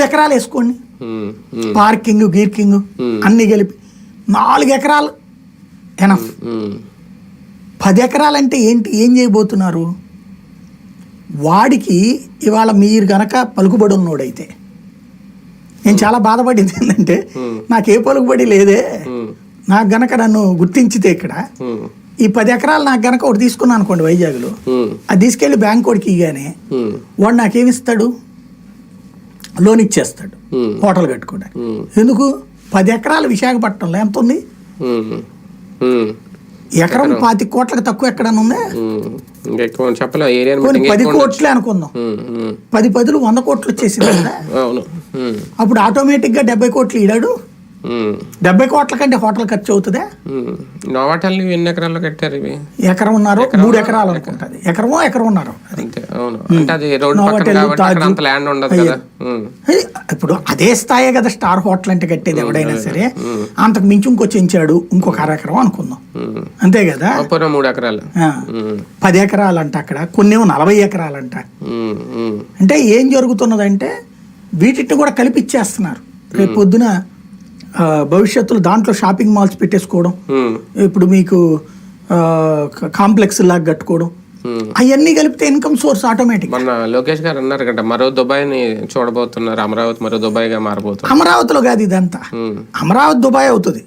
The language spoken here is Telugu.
ఎకరాలు వేసుకోండి, పార్కింగ్ గీర్కింగ్ అన్నీ కలిపి 4 ఎకరాలు ఎనఫ్. 10 ఎకరాలంటే ఏంటి, ఏం చేయబోతున్నారు? వాడికి ఇవాళ మీరు గనక పలుకుబడి ఉన్నోడైతే, నేను చాలా బాధపడింది ఏంటంటే నాకు ఏ పలుకుబడి లేదే, నాకు గనక నన్ను గుర్తించితే ఇక్కడ ఈ 10 ఎకరాలు నాకు గనక ఒకటి తీసుకున్నాను అనుకోండి వైజాగ్లో, అది తీసుకెళ్లి బ్యాంక్ వాడికి ఇగానే వాడు నాకేమిస్తాడు, లోన్ ఇచ్చేస్తాడు హోటల్ కట్టుకోవడానికి. ఎందుకు? 10 ఎకరాలు విశాఖపట్నంలో ఎంత ఉంది? ఎకరం 25 కోట్లకు తక్కువ ఎక్కడన్నా ఉందా? 10 కోట్లే అనుకుందాం, 10 బదులు 100 కోట్లు వచ్చేసింది కదా. అప్పుడు ఆటోమేటిక్ గా 70 కోట్లు ఇడాడు. 70 కోట్ల కంటే హోటల్ ఖర్చు అవుతుందా? ఎన్ని ఎకరాలు కట్టారు ఇవి? ఎకరం ఉన్నారు, 3 ఎకరాలు అనుకుంటుంది. ఎకరం ఉన్నారు. ఇప్పుడు అదే స్థాయే కదా స్టార్ హోటల్ అంటే కట్టేది ఎవడైనా సరే. అంతకు మించి ఇంకొచ్చించాడు, ఇంకొక 1/2 ఎకరం అనుకుందాం, అంతే కదా. 3 ఎకరాలు 10 ఎకరాలంట, అక్కడ కొన్నేమో 40 ఎకరాలంట. అంటే ఏం జరుగుతున్నదంటే వీటిని కూడా కలిపిచ్చేస్తున్నారు. రేపు పొద్దున భవిష్యత్తులో దాంట్లో షాపింగ్ మాల్స్ పెట్టేసుకోవడం, ఇప్పుడు మీకు కాంప్లెక్స్ లాగా కట్టుకోవడం, అవన్నీ కలిపితే ఇన్కమ్ సోర్స్ ఆటోమేటిక్. మన లోకేష్ గారు అన్నారు కదా మరో దుబాయ్ ని చూడబోతున్నారు, అమరావతి మరో దుబాయ్ గా మారబోతుంది. అమరావతిలో కాదు ఇదంతా, అమరావతి దుబాయ్ అవుతుంది.